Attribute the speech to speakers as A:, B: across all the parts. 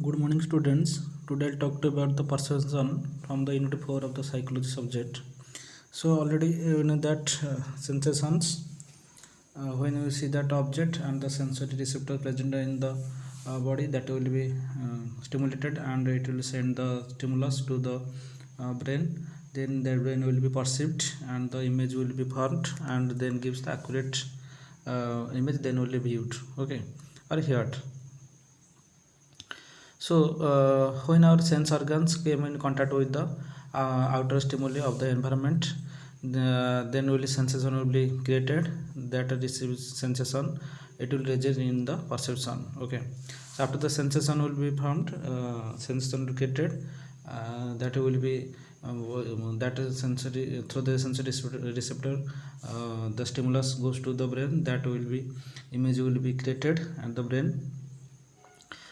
A: Good morning, students. Today I'll talk to you about the perception from the unit 4 of the psychology subject. So already you know that sensations when you see that object and the sensory receptor present in the body that will be stimulated and it will send the stimulus to the brain. Then the brain will be perceived and the image will be formed and then gives the accurate image then will be viewed. Okay, or heard. So, when our sense organs came in contact with the outer stimuli of the environment, then only sensation will be created that receives sensation. It will result in the perception. Okay. So after the sensation will be found, sensation will be created. That will be that is sensory through the sensory receptor. The stimulus goes to the brain. That will be image will be created at the brain.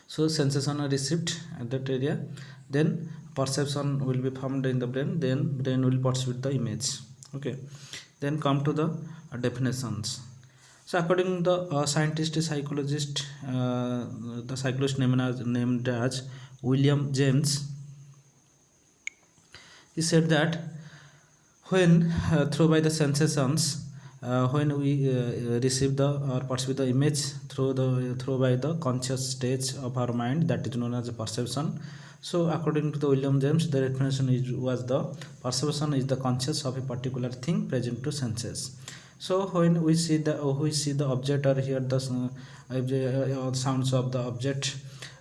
A: So sensation are received at that area, then perception will be formed in the brain, then brain will perceive the image. Okay, then come to the definitions. So according to the scientist psychologist, the psychologist named as William James, he said that when through by the sensations, when we receive the or perceive the image through by the conscious stage of our mind, that is known as perception. So according to the William James, the definition was the perception is the conscious of a particular thing present to senses. So when we see the object or hear the sounds of the object,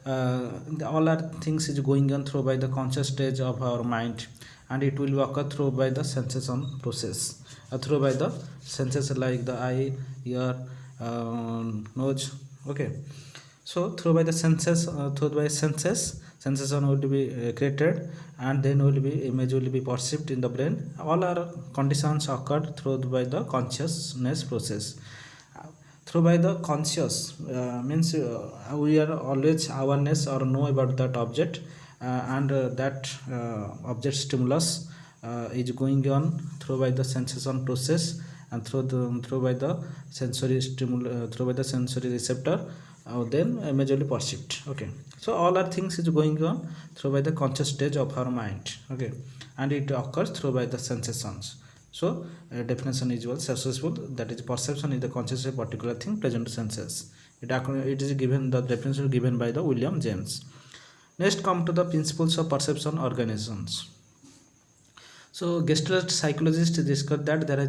A: all our things is going on through by the conscious stage of our mind, and it will occur through by the sensation process, through by the senses like the eye, ear, nose. Okay, so through by the senses, through by senses, sensation will be created, and then will be image will be perceived in the brain. All our conditions occur through by the consciousness process. Through by the conscious means we are always awareness or know about that object, and that object stimulus is going on through by the sensation process, and through by the through by the sensory receptor, then image will be perceived. Okay, so all our things is going on through by the conscious stage of our mind. Okay, and it occurs through by the sensations. So definition is well successful, that is perception is the conscious of a particular thing present to senses. It is given, the definition given by the William James. Next come to the principles of perception organisms. So Gestalt psychologist discussed that there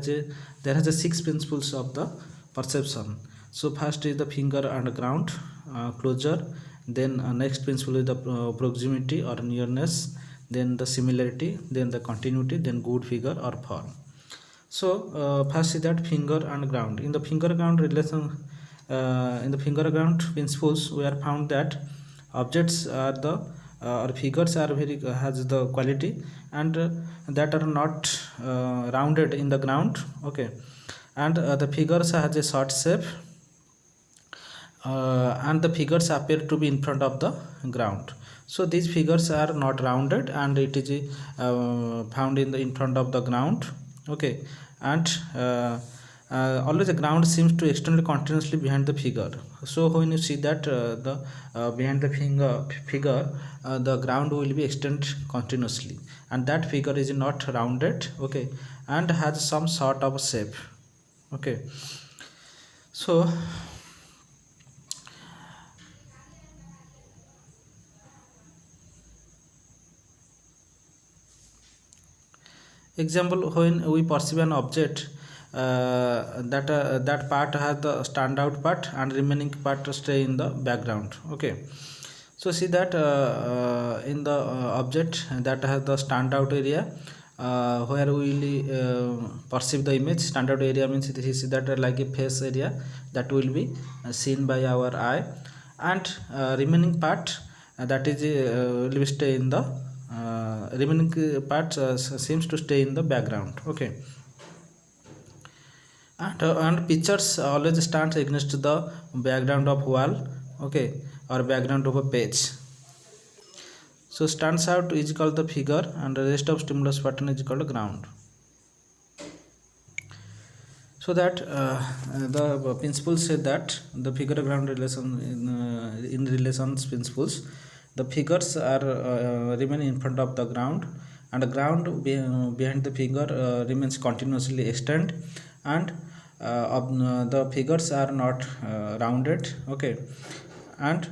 A: is a six principles of the perception. So first is the finger and ground closure. Then next principle is the proximity or nearness. Then the similarity. Then the continuity. Then good figure or form. So first is that finger and ground. In the finger ground relation, in the finger ground principles, we are found that objects are the or figures are very has the quality, and that are not rounded in the ground. Okay, and the figures has a short shape, and the figures appear to be in front of the ground. So these figures are not rounded, and it is found in front of the ground. Okay, and always the ground seems to extend continuously behind the figure. So when you see that the behind the figure, the ground will be extend continuously, and that figure is not rounded. Okay, and has some sort of shape. Okay, so example, when we perceive an object, that part has the standout part and remaining part stay in the background. Okay, so see that in the object that has the standout area, where we will perceive the image. Standout area means this is that like a face area that will be seen by our eye, and remaining part that is will stay in the remaining part seems to stay in the background. Okay, and pictures always stands against the background of wall. Okay, or background of a page. So stands out is called the figure, and the rest of stimulus pattern is called ground. So that the principles say that the figure ground relation in relations principles, The figures are remain in front of the ground, and the ground behind the figure remains continuously extend, and the figures are not rounded. Okay, and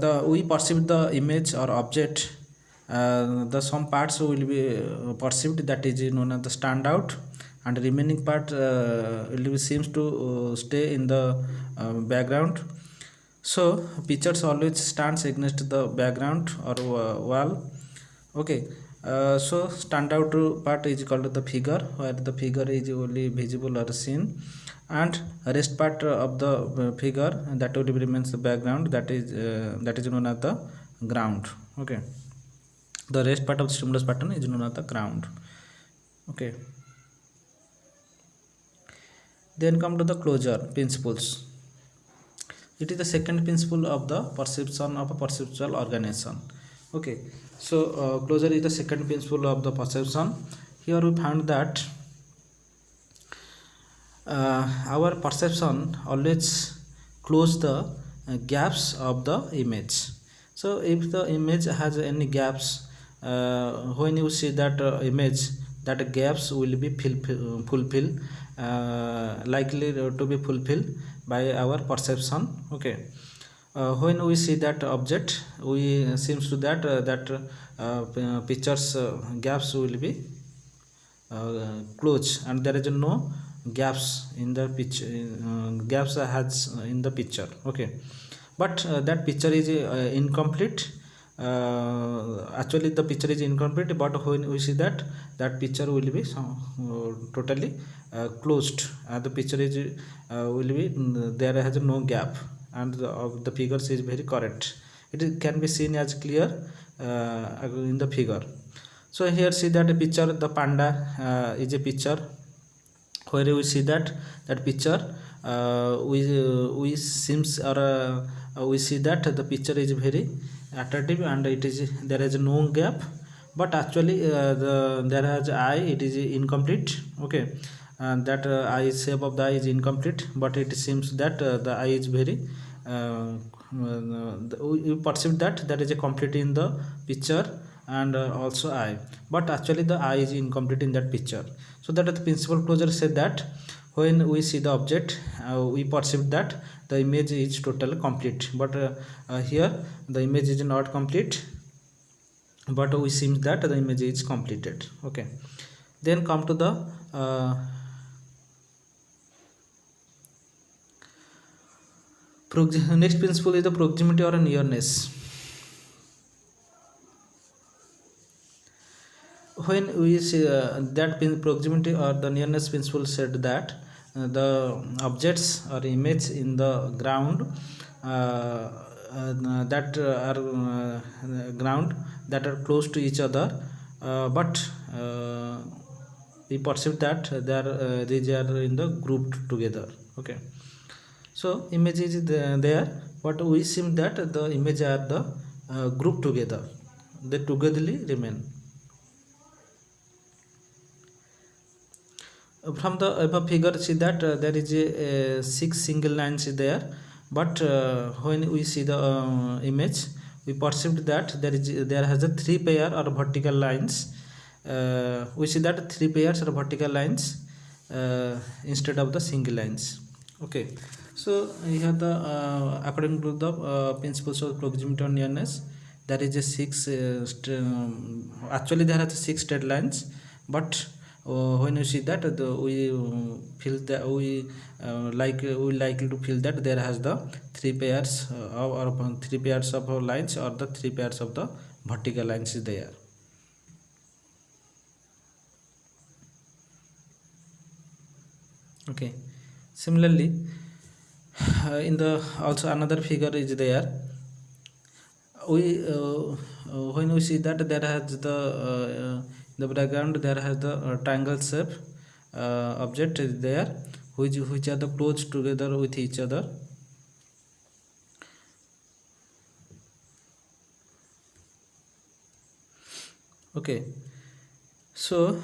A: the we perceive the image or object, the some parts will be perceived, that is known as the standout, and remaining part will be seems to stay in the background. So pictures always stands against the background or wall. Okay, so standout part is called the figure, where the figure is only visible or seen, and rest part of the figure that will remains the background, that is known as the ground. Okay, the rest part of the stimulus pattern is known as the ground. Okay, then come to the closure principles. It is the second principle of the perception of a perceptual organization. Okay, so closure is the second principle of the perception. Here we found that our perception always close the gaps of the image. So if the image has any gaps, when you see that image, that gaps will be fulfilled, likely to be fulfilled by our perception. Okay, when we see that object, we seems to that pictures gaps will be close, and there is no gaps in the picture, gaps has in the picture. Okay, but that picture is incomplete. Actually the picture is incomplete, but when we see that, that picture will be totally closed, and the picture is will be there has no gap, and the figures is very correct. Can be seen as clear in the figure. So here see that picture, the panda is a picture, where we see that picture, we seems or we see that the picture is very attractive, and it is there is no gap, but actually there has eye, it is incomplete. Okay, and that eye shape of the eye is incomplete, but it seems that the eye is very you perceive that there is a complete in the picture, and also eye, but actually the eye is incomplete in that picture. So that the principal closure said that when we see the object, we perceive that the image is totally complete, but here the image is not complete, but we seems that the image is completed. Okay, then come to the next principle is the proximity or nearness. When we see that proximity or the nearness principle said that the objects or image in the ground, that are ground that are close to each other, but we perceive that they are in the grouped together. Okay, so image is there, but we seem that the image are the group together, they togetherly remain. From the above figure see that there is a 6 single lines there, but when we see the image, we perceived that there has a 3 pair or vertical lines. We see that 3 pairs or vertical lines instead of the single lines. Okay, so here the according to the principles of proximity or nearness, there is a 6 actually there are 6 straight lines, but when you see that we feel that we likely to feel that there has the 3 pairs or 3 pairs of lines, or the 3 pairs of the vertical lines is there. Okay, similarly in the also another figure is there. We when we see that there has the background, there has the triangle shape object is there, which are the close together with each other. Okay, so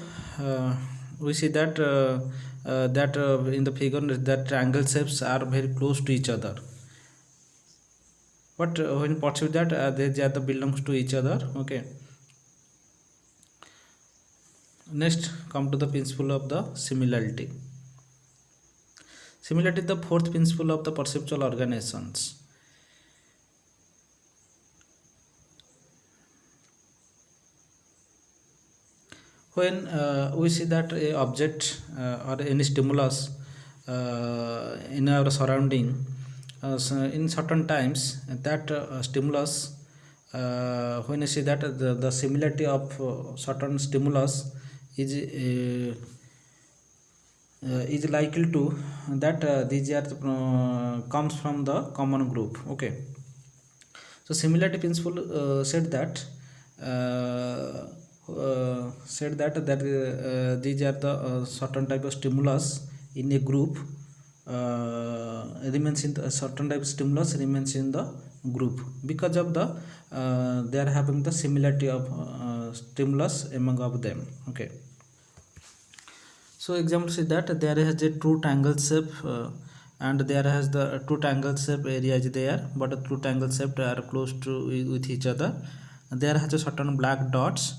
A: we see that in the figure that triangle shapes are very close to each other. but when perceive that they are the belongs to each other. Okay, next come to the principle of the similarity. Similarity is the fourth principle of the perceptual organizations. When we see that a object or any stimulus in our surrounding, so in certain times that stimulus, when you see that the similarity of certain stimulus is likely to that these are comes from the common group. Okay, so similarity principle said that these are the certain type of stimulus in a group remains in the certain type of stimulus remains in the group because of the they are having the similarity of stimulus among of them. Okay, so example is that there has a two triangle shape and there has the two triangle shape area is there, but the two triangle shape are close to with each other. There has a certain black dots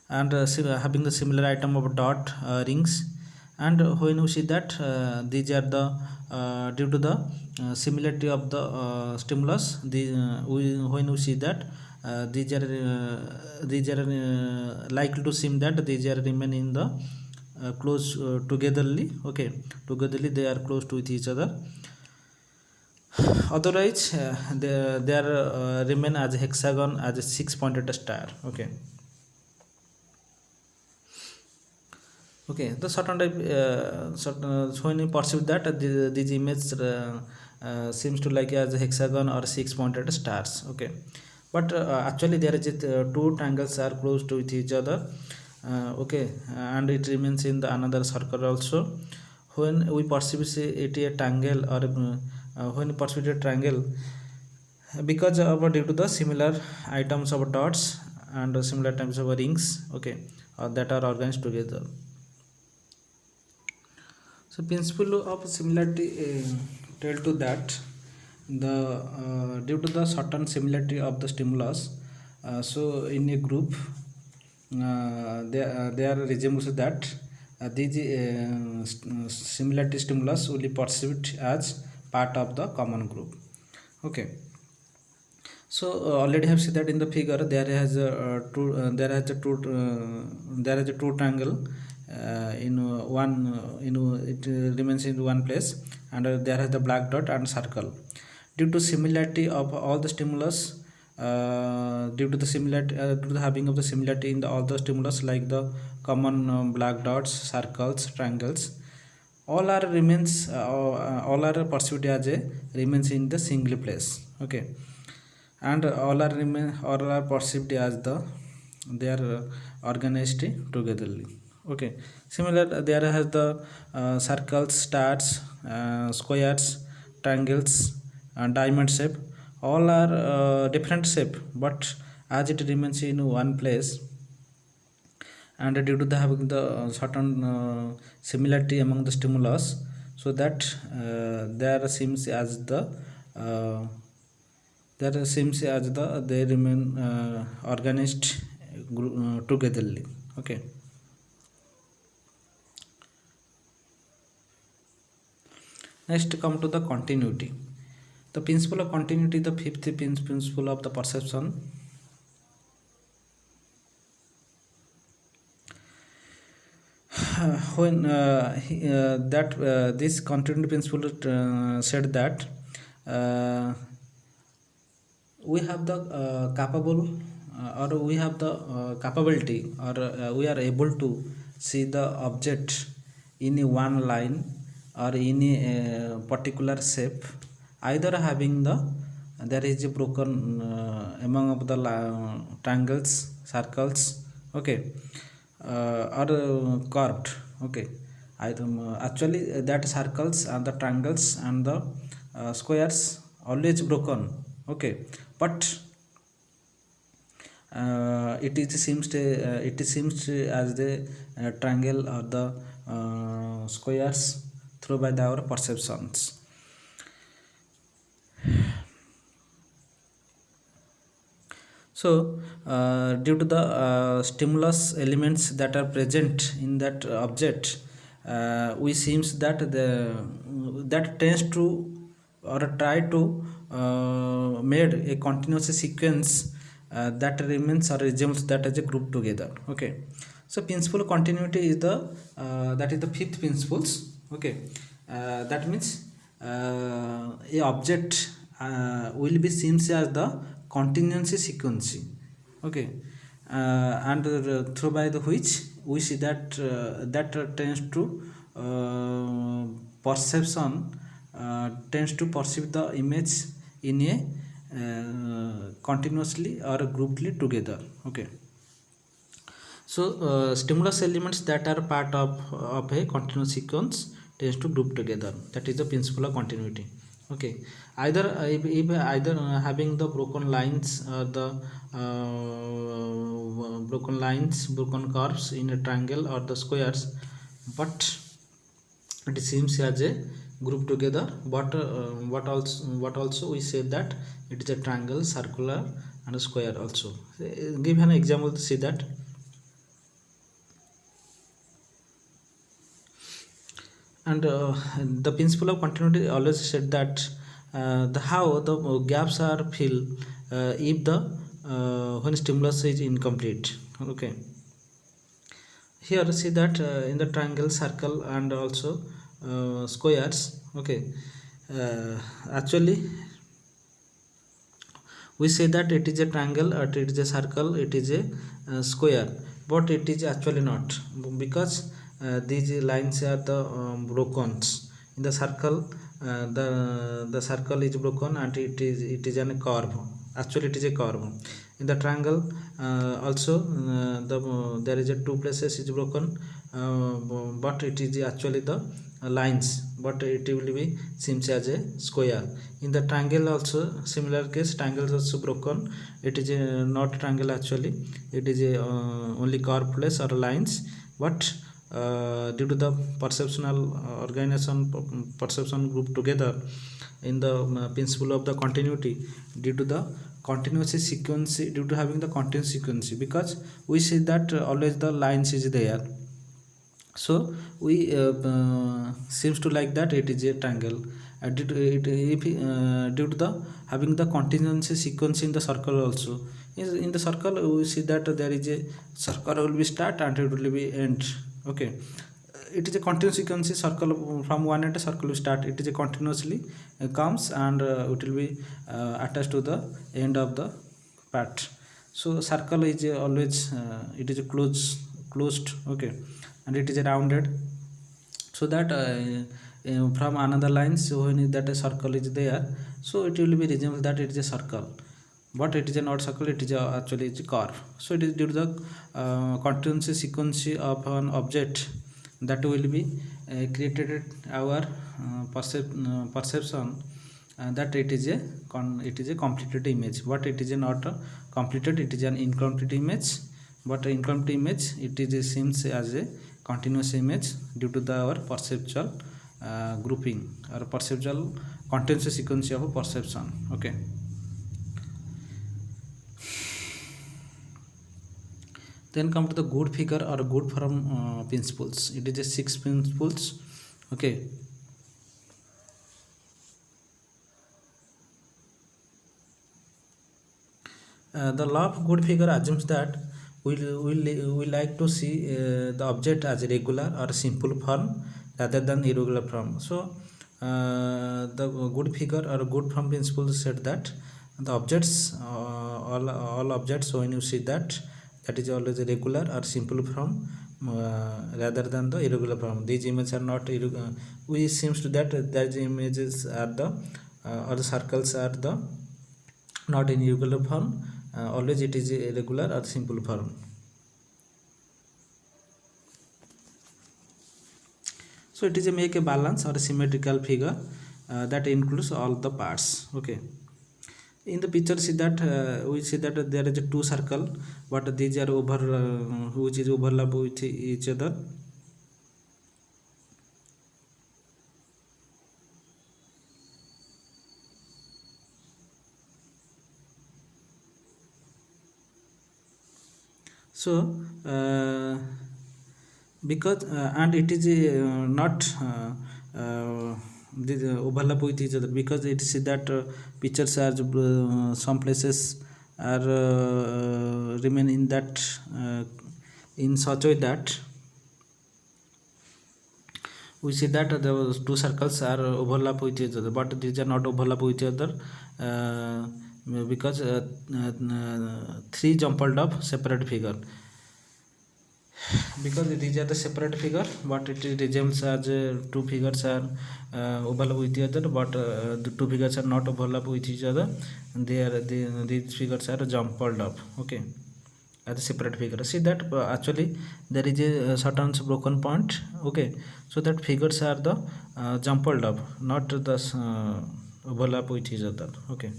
A: and having the similar item of dot rings, and when we see that these are the due to the similarity of the stimulus, when we see that these are likely to seem that these are remain in the close togetherly. Okay, togetherly they are close to with each other. Otherwise they are remain as a hexagon as a six pointed star. Okay, okay, the certain type when you perceive that these image seems to like as a hexagon or six pointed stars. Okay, but actually there is two triangles are close to with each other. Okay, and it remains in the another circle also. When we perceive it a triangle or when we perceive a triangle, because of due to the similar items of dots and similar types of rings. Okay, that are organized together. So principle of similarity tell to that the due to the certain similarity of the stimulus, so in a group they are resembles that these similarity stimulus will be perceived as part of the common group. Okay, so already have seen that in the figure there has a there is a two triangle in one it remains in one place, and there has the black dot and circle. Due to similarity of all the stimulus, due to the similarity to the having of the similarity in the all the stimulus like the common black dots, circles, triangles, all are remains all are perceived as a remains in the single place. Okay, and all are perceived as the they are organized togetherly. Okay, similar there has the circles, stars, squares, triangles, and diamond shape, all are different shape, but as it remains in one place, and due to the having the certain similarity among the stimulus, so that there seems as the uh, there seems as the they remain organized togetherly. Okay, next come to the continuity. The principle of continuity, the fifth principle of the perception. When that this continuity principle said that uh, we have the capable or we have the capability, or we are able to see the object in a one line or in a particular shape, either having the there is a broken among of the triangles, circles. Okay, or curved. Okay, actually that circles and the triangles and the squares always broken. Okay, but it seems to as the triangle or the squares through by our perceptions. So due to the stimulus elements that are present in that object, we seems that the that tends to or try to made a continuous sequence that remains or resumes that as a group together. Okay, so principle continuity is the that is the fifth principles. Okay, that means a object will be seen as the continuous sequence. Okay, and through by the which we see that that tends to perception tends to perceive the image in a continuously or groupedly together. Okay, so stimulus elements that are part of a continuous sequence tends to group together. That is the principle of continuity. Okay, either if either having the broken lines or the broken lines, broken curves in a triangle or the squares, but it seems as a group together. But what also we say that it is a triangle, circular and a square also. Give an example to see that. And the principle of continuity always said that the how the gaps are filled if the when stimulus is incomplete. Okay, here see that in the triangle, circle and also squares. Okay, actually we say that it is a triangle or it is a circle, it is a square, but it is actually not, because these lines are the broken. In the circle, the circle is broken and it is an curve. Actually it is a curve. In the triangle also there is a two places is broken, but it is actually the lines, but it will be seems as a square. In the triangle also similar case, triangle is also broken, it is a not triangle actually, it is a only curve place or lines. But due to the perceptual organization, perception group together in the principle of the continuity, due to the continuous sequence, due to having the continuous sequence, because we see that always the lines is there, so we seems to like that it is a triangle. Due to the having the continuous sequence in the circle also, in the circle we see that there is a circle will be start and it will be end. Okay, it is a continuous sequence, circle from one end circle will start, it is a continuously comes and it will be attached to the end of the part. So circle is always it is a closed. Okay, and it is rounded, so that from another line, so when that a circle is there, so it will be resemble that it is a circle, but it is a not circle, it is actually it's a curve. So it is due to the continuous sequence of an object that will be created our perception that it is a it is a completed image, but it is a not a completed, it is an incomplete image. But incomplete image it is seems as a continuous image due to the our perceptual grouping or perceptual continuous sequence of perception. Okay, then come to the good figure or good form principles. It is a six principles. Okay, the law of good figure assumes that we like to see the object as a regular or simple form rather than irregular form. So the good figure or good form principle said that the objects all objects, when you see that, that is always a regular or simple form rather than the irregular form. These images are not irregular. We seems to that the images are the or the circles are the not in irregular form, always it is a regular or simple form. So it is a make a balance or a symmetrical figure that includes all the parts. Okay, in the picture see that we see that there is a two circle, but these are over which is overlap with each other. So because and it is not overlap with each other, because it see that pictures are some places are remain in that in such way that we see that the two circles are overlap with each other, but these are not overlap with each other because three jumbled up separate figure, because these are the separate figure, but it resembles as two figures are overlap with each other, but the two figures are not overlap with each other, and these figures are jumbled up, okay, as a separate figure. See that actually there is a certain broken point, okay, so that figures are the jumbled up, not the overlap with each other, okay.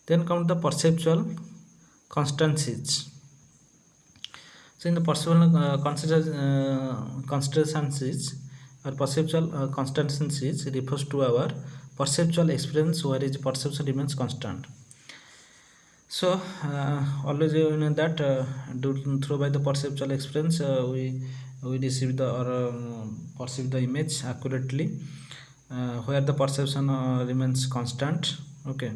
A: Then come the perceptual constancies. So in the perceptual constancies or perceptual constancies refers to our perceptual experience where is perception remains constant. So always you know that through by the perceptual experience we receive the or perceive the image accurately, where the perception remains constant, okay.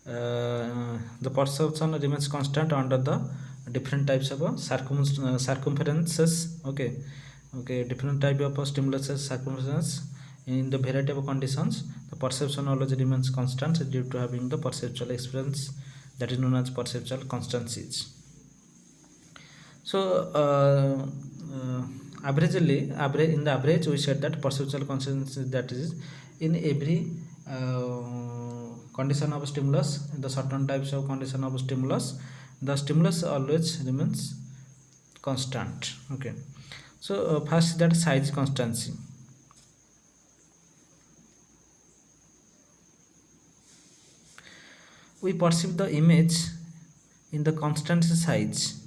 A: The perception remains constant under the different types of circumferences, okay, different type of stimuluses circumference. In the variety of conditions, the perception always remains constant due to having the perceptual experience, that is known as perceptual constancies. So average in the average we said that perceptual constancy, that is in every condition of stimulus, in the certain types of condition of stimulus, the stimulus always remains constant, okay. So first that size constancy. We perceive the image in the constant size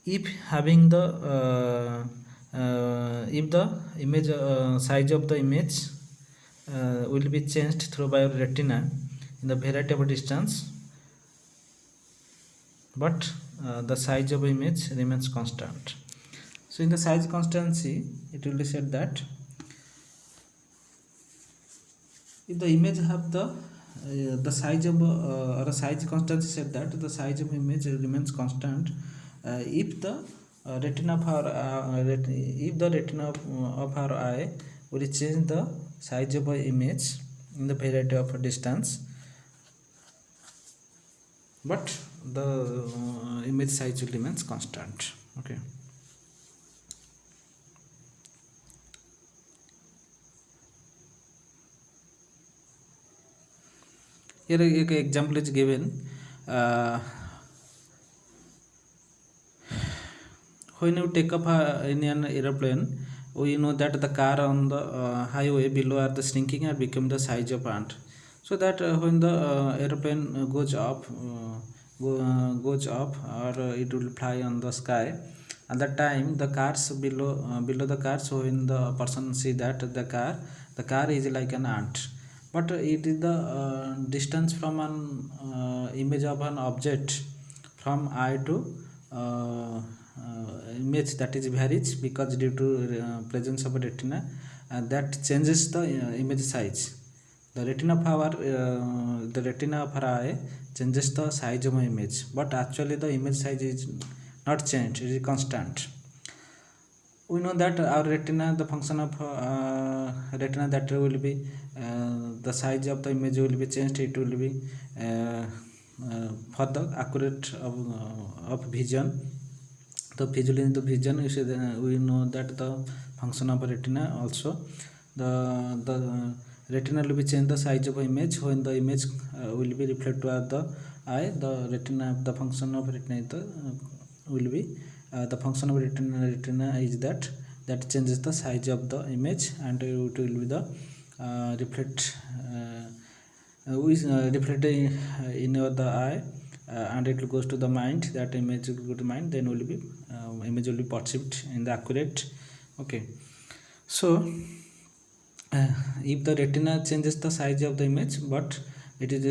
A: if having the if the image size of the image will be changed through by our retina in the variety of distance, but the size of image remains constant. So in the size constancy it will be said that if the image have the size of or a size constancy said that the size of image remains constant if the retina of our if the retina of our eye will change the size of a image in the variety of distance, but the image size will remains constant, okay. Here a example is given. When you take up in an aeroplane, we know that the car on the highway below are the shrinking and become the size of ant. So that when the aeroplane goes up, or it will fly on the sky, at that time the cars below the cars, when the person see that the car is like an ant, but it is the distance from an image of an object from eye to image, that is varies because due to presence of a retina that changes the image size. The retina of our eye changes the size of image, but actually the image size is not changed, it is constant. We know that our retina, the function of retina, that will be the size of the image will be changed, it will be for the accurate of vision. The visually in the vision we know that the function of retina also, the retina will be change the size of image when the image will be reflected to the eye. The retina, the function of retina is will be the function of retina is that changes the size of the image, and it will be the reflect reflected in the eye, and it goes to the mind, that image will go to mind, then will be image will be perceived in the accurate, okay. So if the retina changes the size of the image, but it is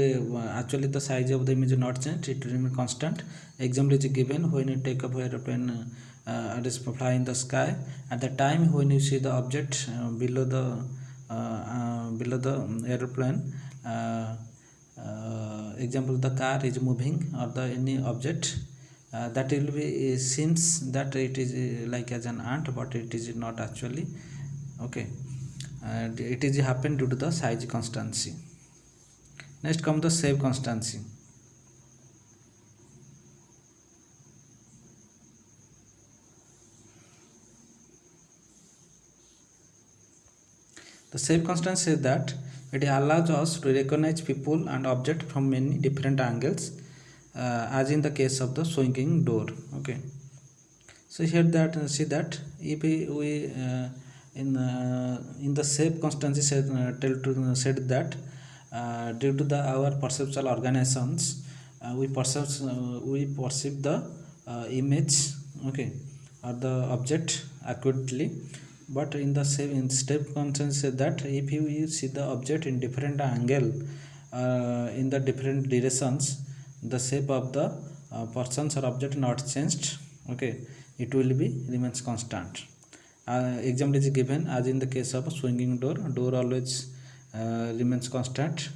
A: actually the size of the image is not changed, it remain constant. Example is given when you take up aeroplane and is fly in the sky. At the time when you see the object below the aeroplane, example the car is moving or the any object, that will be seems that it is like as an ant, but it is not actually. Okay, and it is happen due to the size constancy. Next come the shape constancy. The shape constancy is that it allows us to recognize people and object from many different angles, as in the case of the swinging door. Okay, so here that see that if we in the shape constancy said that due to the our perceptual organizations, we perceive the image, okay, or the object accurately. But in the same in step constants say that if you see the object in different angle, in the different directions, the shape of the persons or object not changed. Okay, it will be remains constant. Example is given as in the case of a swinging door always remains constant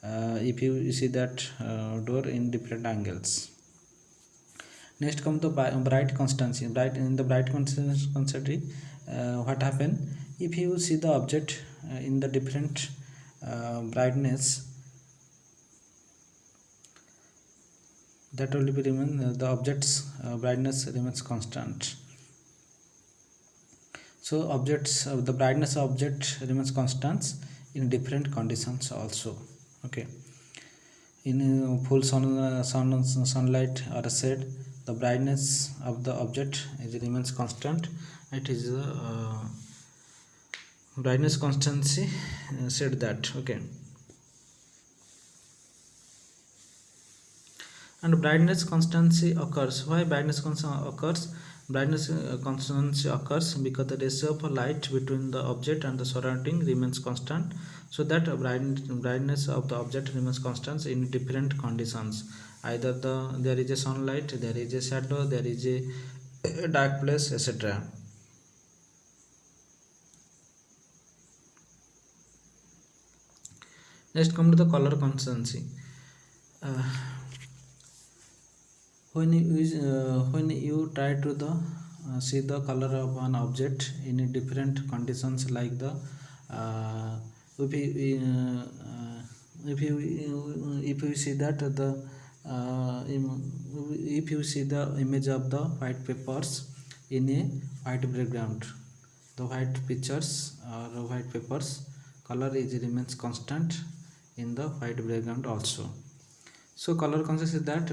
A: if you see that door in different angles. Next come the bright constancy. Bright in the bright constancy, what happen if you see the object in the different brightness, that will be remain the object's brightness remains constant. So objects the brightness of object remains constant in different conditions also. Okay, in full sunlight or shade, the brightness of the object remains constant. It is brightness constancy said that. Okay, and brightness constancy occurs. Why brightness constancy occurs? Brightness constancy occurs because the ratio of light between the object and the surrounding remains constant, so that brightness of the object remains constant in different conditions. Either there is a sunlight, there is a shadow, there is a dark place, etc. Next come to the color constancy. uh, when you try to see the color of an object in different conditions, like the if you if you see that the if you see the image of the white papers in a white background, the white pictures or white papers color is remains constant in the white background also. So color consists is that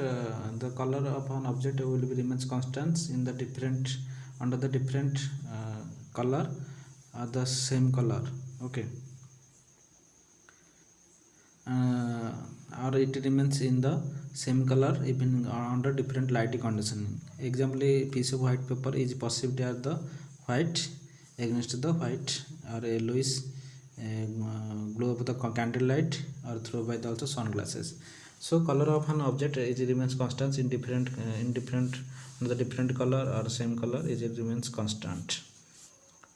A: the color of an object will be remains constant in the different under the different color the same color. Okay, or it remains in the same color even under different lighting conditioning. Example, a piece of white paper is perceived as the white against the white or yellowish glow of the candlelight or through by the also sunglasses. So color of an object it remains constant in different the different color or same color it remains constant.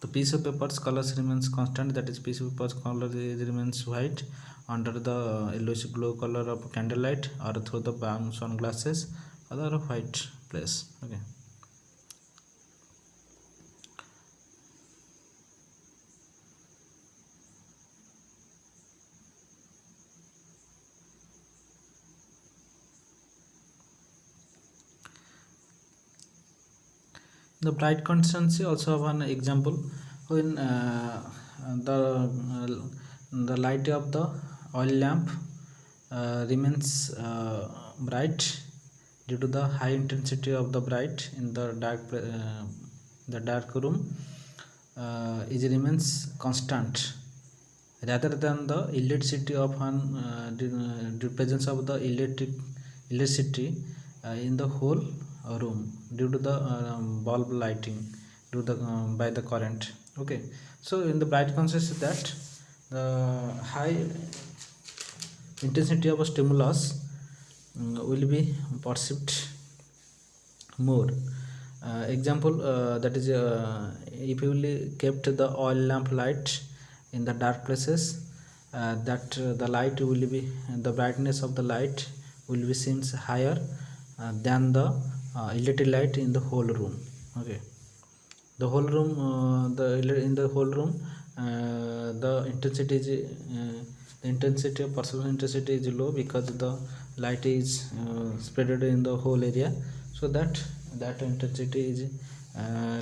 A: The piece of paper's colors remains constant, that is piece of paper's color remains white under the yellowish glow color of candlelight or through the palm sunglasses or white place. Okay, the bright constancy also have an example when the the light of the oil lamp remains bright due to the high intensity of the bright in the dark room, it remains constant rather than the electricity of an the presence of the electricity in the whole room due to the bulb lighting due to the by the current. Okay, so in the bright consists that high intensity of a stimulus will be perceived more. Example, that is, if you will kept the oil lamp light in the dark places, that the light will be, the brightness of the light will be seems higher than the LED light in the whole room. Okay, the whole room, in the whole room, the intensity is the intensity of perception intensity is low because the light is spread in the whole area, so that intensity is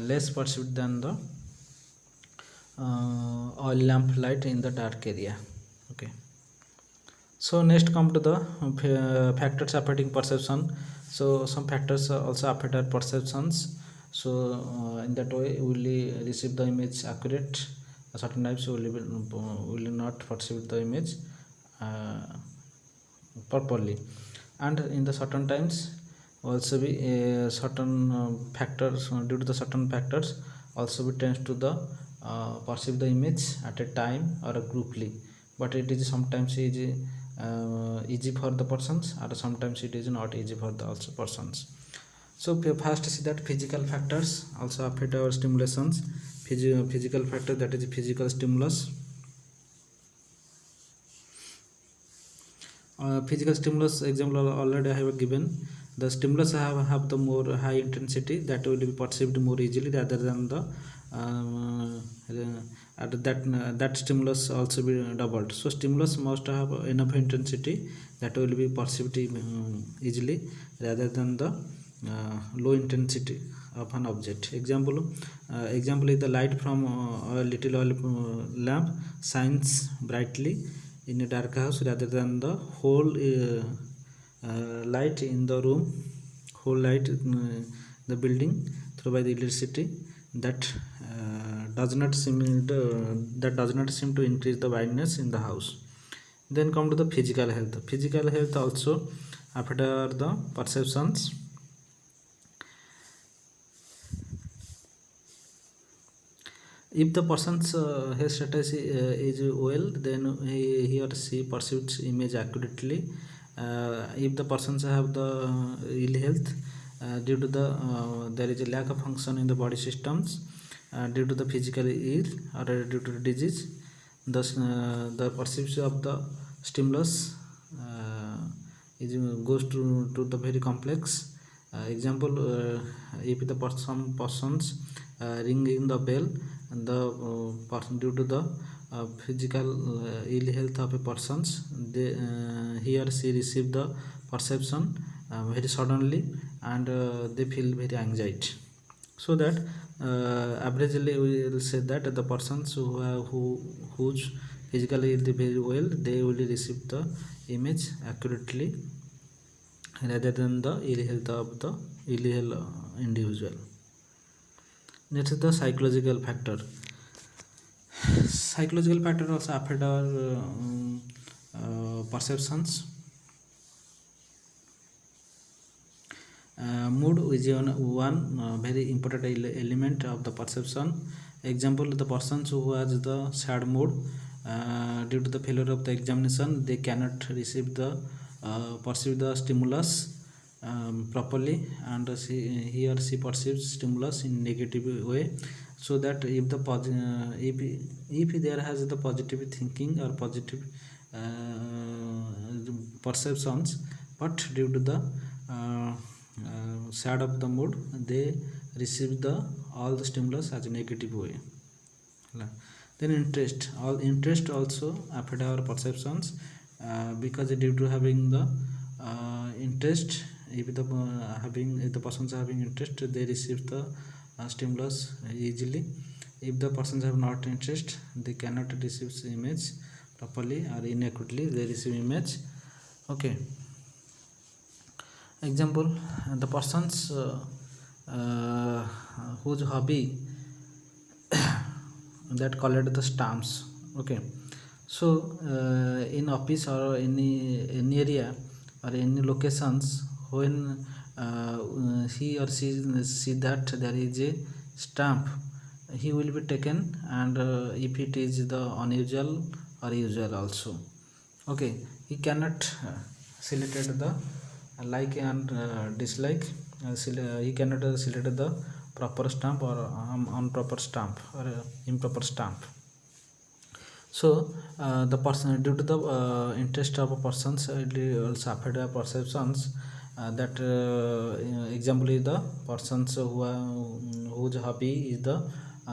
A: less perceived than the oil lamp light in the dark area. Okay, so next come to the factors affecting perception. So some factors also affect our perceptions. So in that way we will receive the image accurate. Certain types will not perceive the image uh, properly, and in the certain times also be certain factors, due to the certain factors also be tends to the perceive the image at a time or a grouply, but it is sometimes easy for the persons, or sometimes it is not easy for the also persons. So first see that physical factors also affect our stimulations. Physical factor, that is physical stimulus. Physical stimulus example already I have given. The stimulus have the more high intensity, that will be perceived more easily rather than the that stimulus also be doubled. So stimulus must have enough intensity that will be perceived easily rather than the low intensity of an object. Example is the light from a little oil lamp shines brightly in a dark house rather than the whole light in the room, whole light the building through by the electricity. That does not seem to increase the brightness in the house. Then come to the physical health. Physical health also after the perceptions. If the person's hair status is well, then he or she perceives image accurately. If the persons have the ill health, due to the there is a lack of function in the body systems, due to the physical ill or due to the disease, the perception of the stimulus is goes to the very complex. Example, if the some persons ringing the bell, and the person, due to the physical ill health of a persons, they he or she receive the perception very suddenly, and they feel very anxiety. So that averagely we will say that the persons whose physically ill very well, they will receive the image accurately rather than the ill health of the ill health individual. Next is the psychological factor. Psychological factor also affect our perceptions. Mood is one very important element of the perception. Example, the persons who has the sad mood, due to the failure of the examination, they cannot receive the perceive the stimulus properly, and he or she perceives stimulus in negative way. So that if the if there has the positive thinking or positive perceptions, but due to the sad of the mood, they receive the all the stimulus as a negative way. Then interest also affect our perceptions, because due to having the interest, if the persons having interest, they receive the stimulus easily. If the persons have not interest, they cannot receive image properly, or inaccurately they receive image. Okay, example, the persons whose hobby that collect the stamps. Okay, so in office or any area or any locations, when he or she see that there is a stamp, he will be taken, and if it is the unusual or usual also. Okay, he cannot select the like and dislike. He cannot select the proper stamp or improper stamp or improper stamp. So the person, due to the interest of a persons, it will also affect their perceptions. That example is the persons whose hobby is the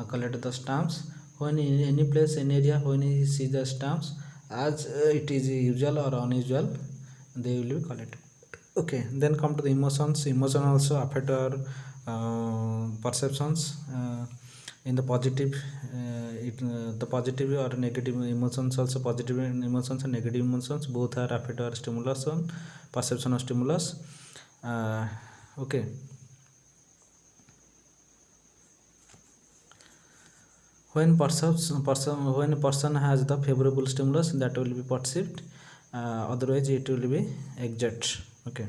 A: collect the stamps. When in any place, any area, when he sees the stamps, as it is usual or unusual, they will be collected. Okay, then come to the emotions. Emotion also affect our perceptions. In the positive, the positive or negative emotions, also positive emotions and negative emotions both are affect our stimulation, perception of stimulus. Okay, when a person has the favorable stimulus, that will be perceived, otherwise it will be exact. Okay,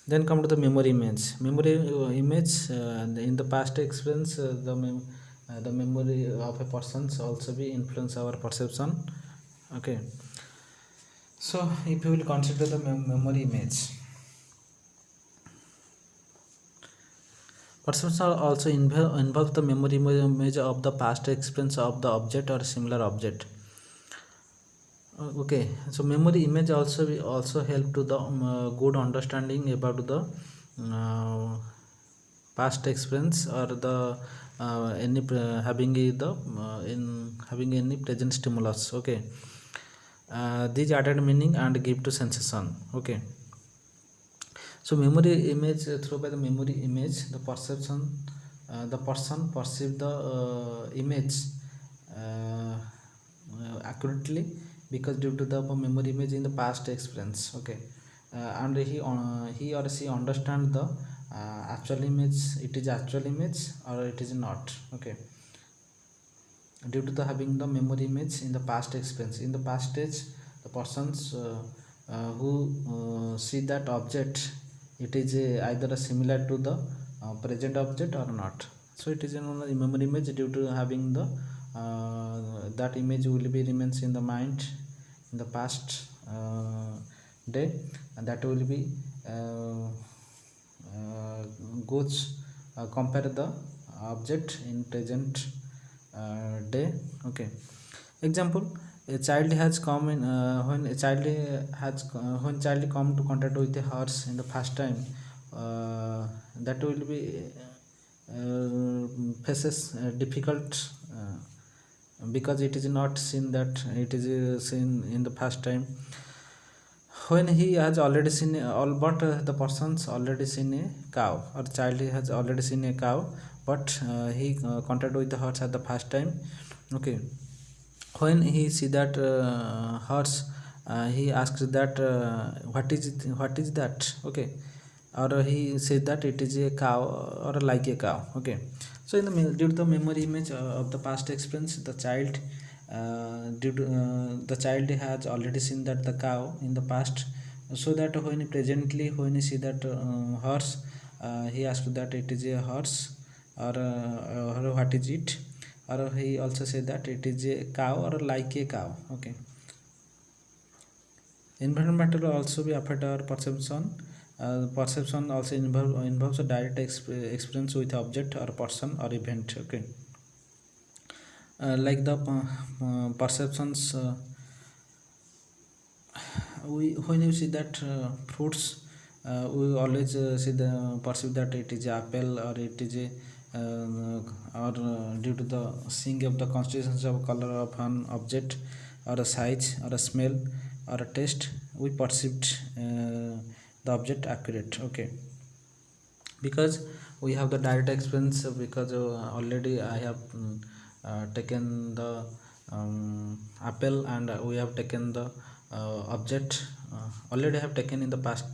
A: then come to the memory image. Memory image, in the past experience, the memory of a person's also be influence our perception. Okay, so if you will consider the memory image, perception also involve the memory image of the past experience of the object or similar object. Okay, so memory image also help to the good understanding about the uh, past experience or the any having the in having any present stimulus. Okay, these added meaning and give to sensation. Okay, so memory image, through by the memory image, the person perceive the image uh, accurately, because due to the memory image in the past experience. Okay, and he or she understand the actual image, it is actual image or it is not. Okay, due to the having the memory image in the past experience, in the past stage, the persons who see that object, it is either similar to the present object or not. So it is a memory image due to having the that image will be remains in the mind in the past day, and that will be uh, uh, goes compare the object in present day. Okay, example, a child has come in when a child has when child come to contact with a horse in the first time, that will be faces difficult, because it is not seen that it is seen in the first time. When he has already seen all, but the person's already seen a cow, or child has already seen a cow, but he contact with the horse at the first time. Okay, when he see that horse, he asks that what is that. Okay, or he says that it is a cow or like a cow. Okay, so in the due to the memory image of the past experience, the child due to the child has already seen that the cow in the past, so that when presently when he see that horse, he asks that it is a horse or what is it, or he also say that it is a cow or like a cow. Okay, environmental also be affect our perception. Perception also involves a direct experience with object or person or event. Okay, like the perceptions, we when you see that fruits, we always see the perceive that it is apple or it is a or due to the seeing of the constitutions of color of an object, or a size or a smell or a taste, we perceived the object accurate. Okay, because we have the direct experience, because already I have taken the apple, and we have taken the object, already have taken in the past,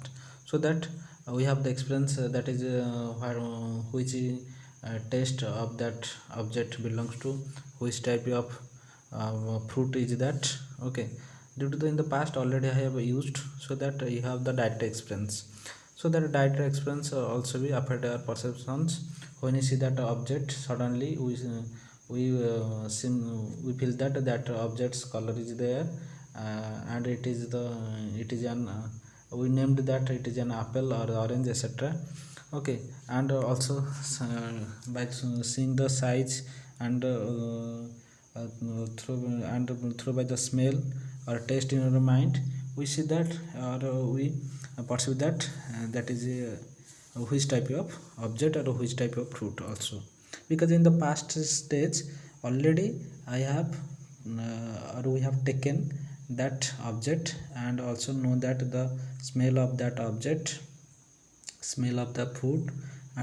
A: so that we have the experience that is which taste of that object belongs to which type of fruit is that. Okay, due to the in the past already I have used, so that you have the direct experience. So that direct experience also be affect our perceptions. When you see that object, suddenly we feel that object's color is there, and it is an we named that it is an apple or orange, etc. Okay. And also by seeing the size and through by the smell or taste in our mind, we see that, or we perceive that that is which type of object or which type of fruit also. Because in the past stage already I have or we have taken that object and also know that the smell of that object, smell of the food,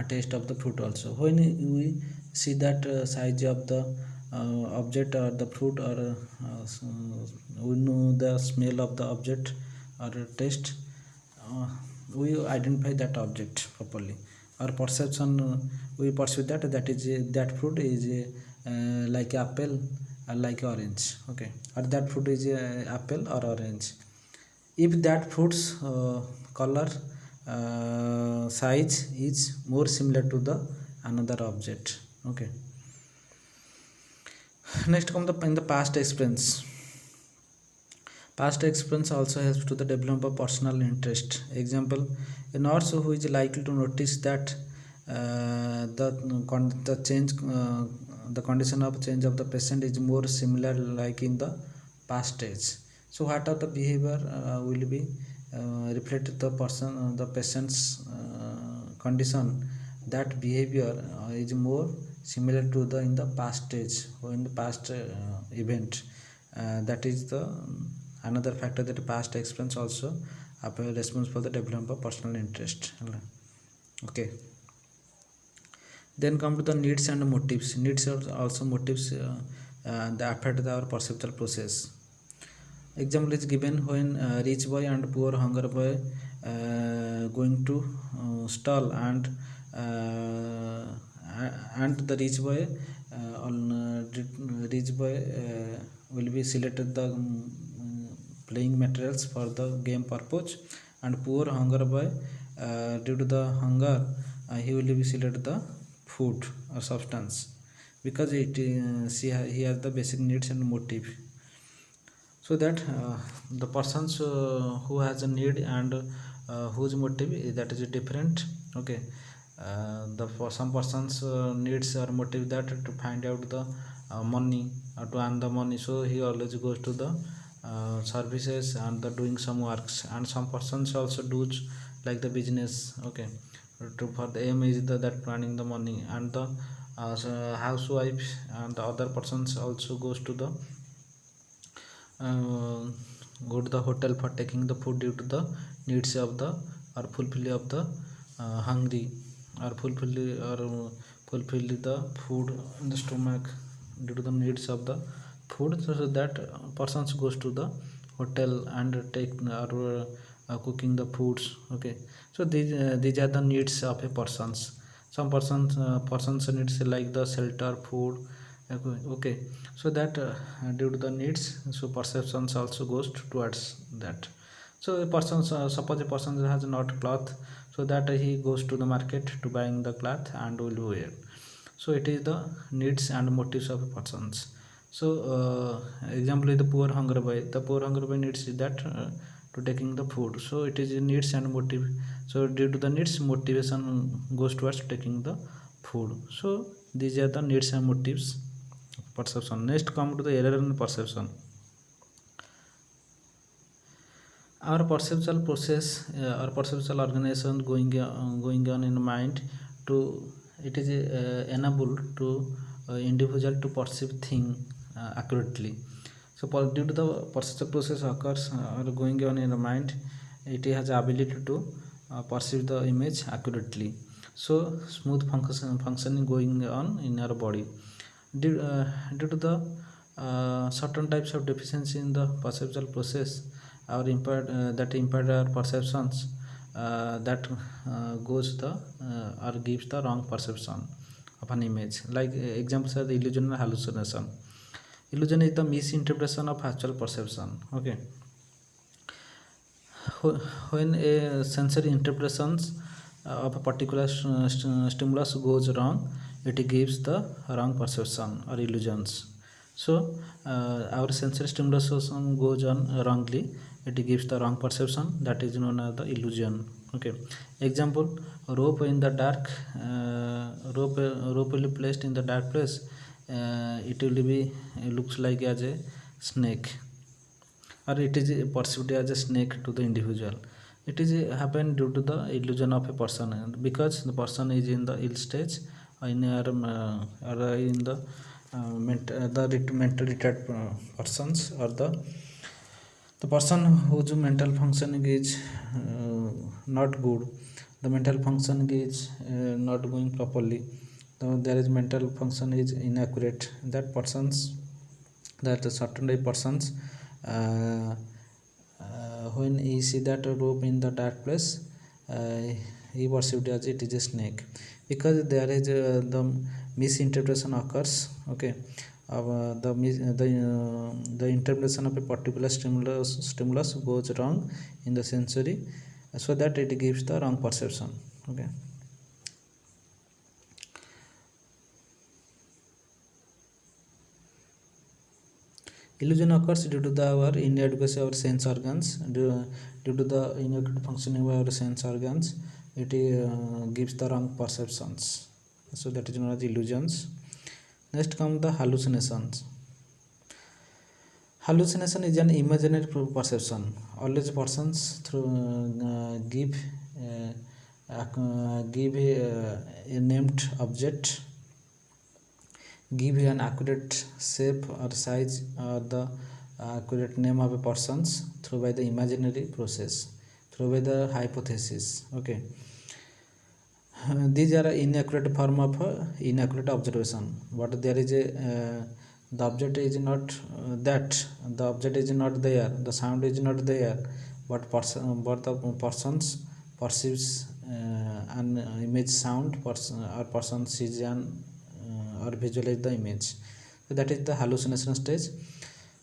A: taste of the fruit also. When we see that size of the object or the fruit, or we know the smell of the object or taste, uh, we identify that object properly. Our perception, we perceive that that is that fruit is like apple or like orange. Okay. Or that fruit is apple or orange. If that fruit's color, size is more similar to the another object. Okay. Next come the in the past experience. Past experience also helps to the development of personal interest. Example, a nurse who is likely to notice that the change, the condition of change of the patient is more similar like in the past stage. So what are the behavior will be reflect the patient's condition. That behavior is more similar to the in the past stage or in the past event. That is the another factor, that past experience also responsible for the development of personal interest. Okay. Then come to the needs and motives. Needs are also motives that affect our perceptual process. Example is given when rich boy and poor hunger boy going to stall, and the rich boy rich boy will be selected the playing materials for the game purpose, and poor hunger boy due to the hunger he will be selected the food or substance, because he has the basic needs and motive. So that the persons who has a need and whose motive that is different. Okay. The for some persons needs or motive that to find out the money or to earn the money, so he always goes to the services and the doing some works. And some persons also do like the business. Okay. For the aim is that planning the money. And the housewife and the other persons also goes to the uh, go to the hotel for taking the food due to the needs of the, or fulfill of the hungry, or fulfill the food in the stomach due to the needs of the food. So that persons goes to the hotel and take or cooking the foods. Okay. So these are the needs of a persons. Some persons needs like the shelter, food. Okay. So that due to the needs, so perceptions also goes towards that. So a person, suppose a person has not cloth, so that he goes to the market to buying the cloth and will wear. So it is the needs and motives of a persons. So example is the poor hunger boy. The poor hunger boy needs is that to taking the food, so it is needs and motive. So due to the needs, motivation goes towards taking the food. So these are the needs and motives perception. Next come to the error in perception. Our perceptual process, our perceptual organization going on in mind to, it is enable to individual to perceive thing accurately. So due to the perceptual process occurs or going on in the mind, it has ability to perceive the image accurately. So smooth functioning going on in our body. Due to the certain types of deficiency in the perceptual process, our that impaired our perceptions, that goes the or gives the wrong perception of an image. Like examples are the illusion and hallucination. Illusion is the misinterpretation of actual perception. Okay. When a sensory interpretations of a particular stimulus goes wrong, it gives the wrong perception or illusions. So our sensory stimulation goes on wrongly, it gives the wrong perception, that is known as the illusion. Okay, example, rope in the dark, rope will be placed in the dark place, it will be looks like as a snake, or it is perceived as a snake to the individual. It is happen due to the illusion of a person, because the person is in the ill stage, or in the mental retarded persons, or the person whose mental functioning is not good, the mental functioning is not going properly, so there is mental function is inaccurate, that persons, that certain type persons, uh, when he see that rope in the dark place, uh, he perceived as it is a snake, because there is the misinterpretation occurs. Okay, the interpretation of a particular stimulus goes wrong in the sensory, so that it gives the wrong perception. Okay, illusion occurs due to our inadequacy of our sense organs, due to the inadequate functioning of our sense organs, it gives the wrong perceptions, so that is known as illusions. Next come the hallucinations. Hallucination is an imaginary perception. Always persons through give a named object, give an accurate shape or size or the accurate name of a persons through by the imaginary process, through by the hypothesis. Okay, these are inaccurate form of inaccurate observation, but there is a the object is not that the object is not there, the sound is not there, but the persons perceives an image sound, or person sees an or visualize the image, so that is the hallucination stage.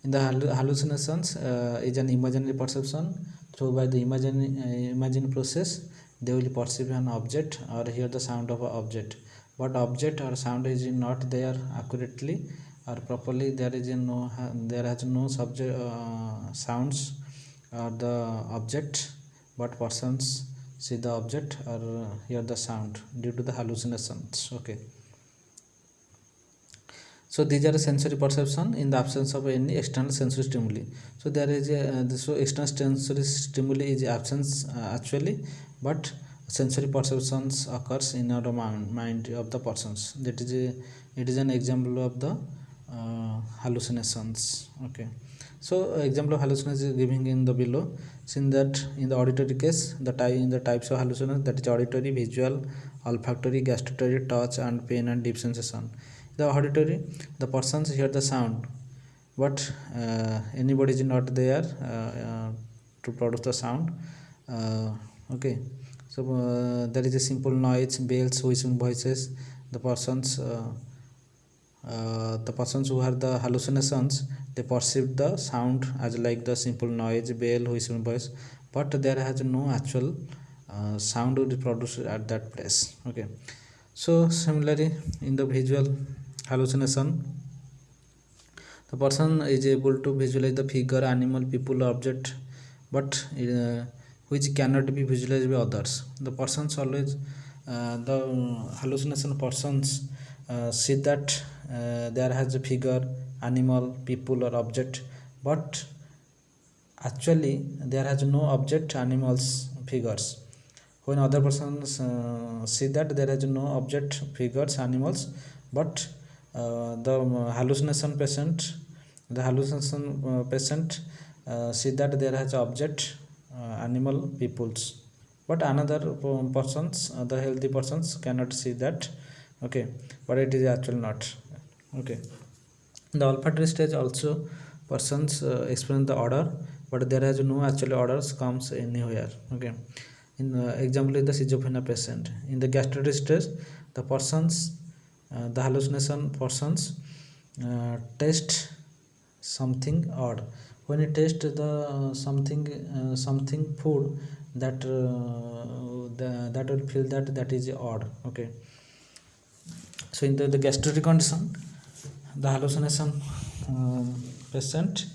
A: In the hallucinations is an imaginary perception, through by the imagine process they will perceive an object or hear the sound of an object, but object or sound is not there accurately or properly, there is there has no subject sounds or the object, but persons see the object or hear the sound due to the hallucinations. Okay, so these are sensory perception in the absence of any external sensory stimuli. So there is a so external sensory stimuli is absence actually, but sensory perceptions occurs in our mind of the persons, that is it is an example of the hallucinations. Okay, so example of hallucinations is giving in the below. Since that in the auditory case, the types of hallucinations, that is auditory, visual, olfactory, gustatory, touch and pain and deep sensation. The auditory, the persons hear the sound, but anybody is not there to produce the sound. Okay, so there is a simple noise, bells, whistling voices. The persons who have the hallucinations, they perceive the sound as like the simple noise, bell, whistling voice, but there has no actual sound to be produced at that place. Okay, so similarly in the visual hallucination, the person is able to visualize the figure, animal, people, object, but which cannot be visualized by others. The persons always the hallucination persons see that there has a figure, animal, people or object, but actually there has no object, animals, figures. When other persons see that there is no object, figures, animals, but the hallucination patient see that there has object, animal, peoples, but another persons, the healthy persons cannot see that. Okay, but it is actually not. Okay, the olfactory stage also persons experience the odor, but there has no actual odors comes anywhere. Okay, in example is the schizophrenia patient. In the gastatory stage, the persons the hallucination persons taste something odd. When you taste the something food, that that will feel that is odd. Okay, So in the gastric condition, the hallucination patient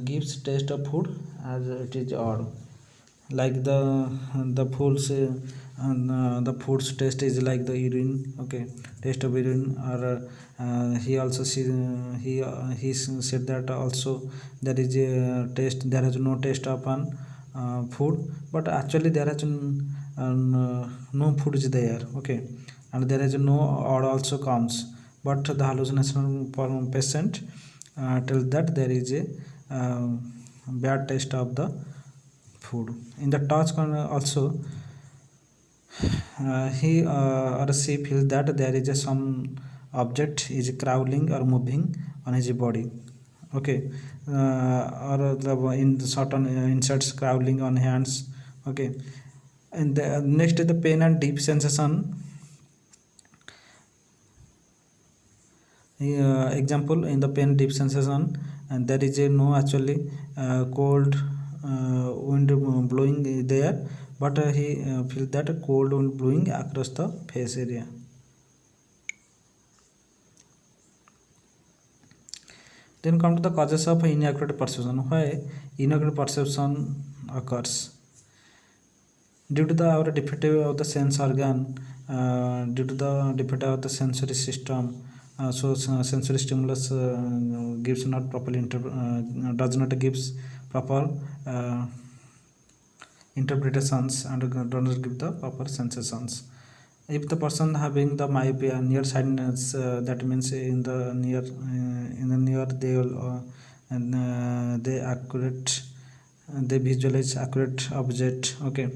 A: gives taste of food as it is odd, like the foods the food's taste is like the urine, okay, taste of urine. Or he also see he said that also there is a taste, there is no taste upon food, but actually there is no food is there, okay, and there is no odd also comes, but the hallucination patient tells that there is a bad taste of the food. In the touch also, he or she feels that there is a some object is crawling or moving on his body, okay, or the in certain insects crawling on hands, okay. And the next is the pain and deep sensation. Example, in the pain deep sensation, and there is a no actually cold wind blowing there, but he feels that a cold wind blowing across the face area. Then come to the causes of inaccurate perception. Why inaccurate perception occurs? Due to the our defect of the sense organ, due to the defect of the sensory system, sensory stimulus gives not properly does not gives proper uh, interpretations and does not give the proper sensations. If the person having the myopia nearsightedness, that means in the near they will and they accurate they visualize accurate object, okay.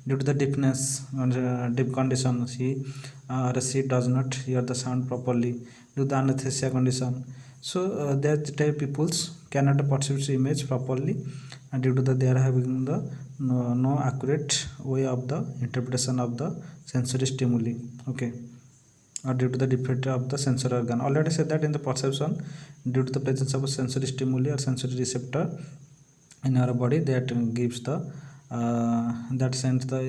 A: Due to the deafness and deaf condition, he or she does not hear the sound properly due to the anesthesia condition. So that type peoples cannot perceive the image properly, and due to the they are having the no accurate way of the interpretation of the sensory stimuli, okay, or due to the defect of the sensory organ. Already said that in the perception, due to the presence of a sensory stimuli or sensory receptor in our body that gives the that sends the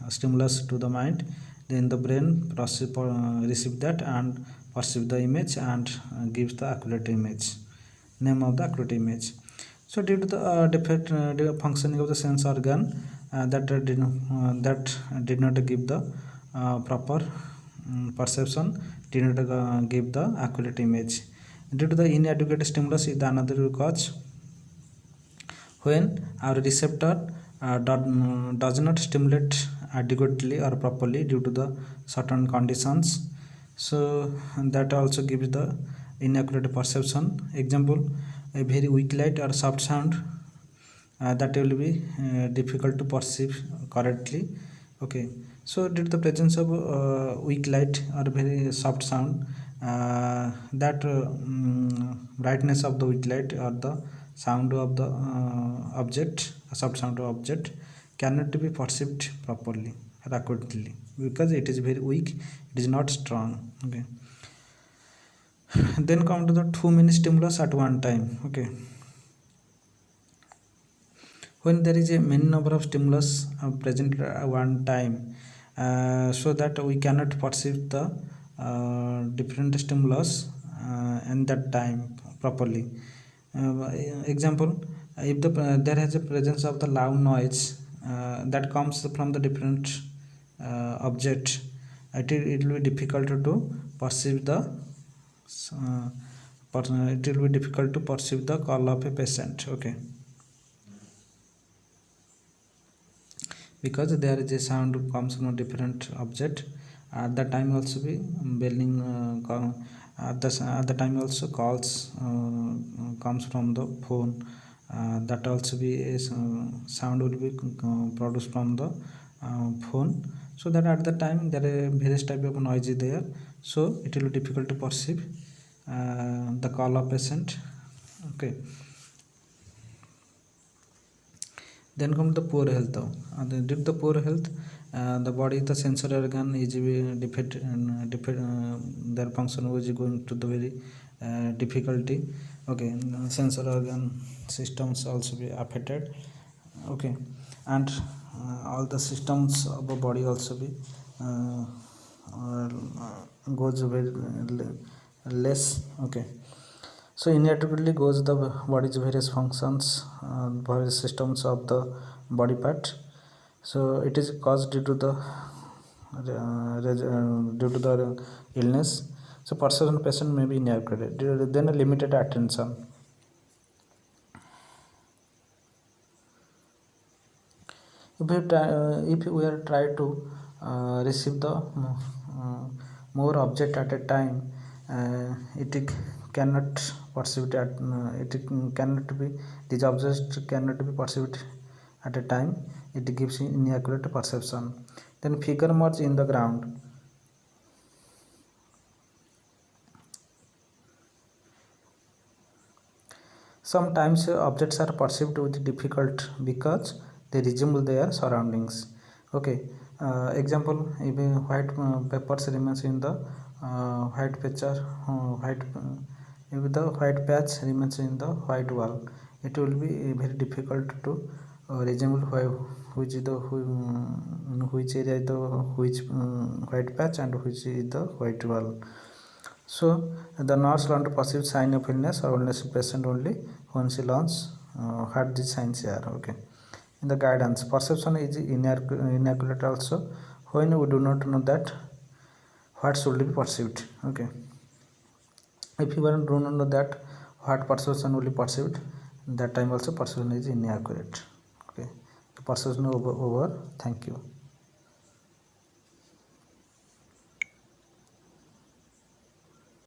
A: stimulus to the mind, then the brain receive that and perceive the image and gives the accurate image, name of the accurate image. So due to the defect functioning of the sense organ, that did not give the proper perception, did not give the accurate image. Due to the inadequate stimulus is the another cause. When our receptor does not stimulate adequately or properly due to the certain conditions, so that also gives the inaccurate perception. Example, a very weak light or soft sound that will be difficult to perceive correctly, okay. So due to the presence of weak light or very soft sound, that brightness of the weak light or the sound of the object, soft sound of object cannot be perceived properly or accurately because it is very weak, it is not strong, okay. Then come to the too many stimulus at one time, okay. When there is a many number of stimulus present at one time, so that we cannot perceive the different stimulus in that time properly. Example, if there has a presence of the loud noise that comes from the different object, it will be difficult to perceive the it will be difficult to perceive the call of a patient, okay, because there is a sound comes from a different object. At the time also be belling at the time also calls comes from the phone, that also be a sound will be produced from the phone, so that at the time there are various type of noise is there, so it will be difficult to perceive the call of patient, okay. Then come the poor health. Due to the poor health, the body, the sensory organ is defect, their function is going to the very difficulty, okay. Sensory organ systems also be affected, okay, and all the systems of the body also be goes very less. Okay, so inadequately goes the body's various functions, various systems of the body part. So it is caused due to the illness. So perception patient may be inadequate, then a limited attention. If we are try to receive the more object at a time, it cannot perceive that it cannot be, these objects cannot be perceived at a time. It gives inaccurate perception. Then figure merge in the ground. Sometimes objects are perceived with difficult because they resemble their surroundings. Okay, example, if a white papers remains in the white picture, if the white patch remains in the white wall, it will be very difficult to resemble which is the which area is the white patch and which is the white wall. So the nurse learned to perceive sign of illness or illness patient only when she learns what these signs are. Okay. In the guidance, perception is inaccurate also when we do not know that what should be perceived. Okay. If you do not know that what perception will be perceived, that time also perception is inaccurate. Okay. Perception over. Thank you.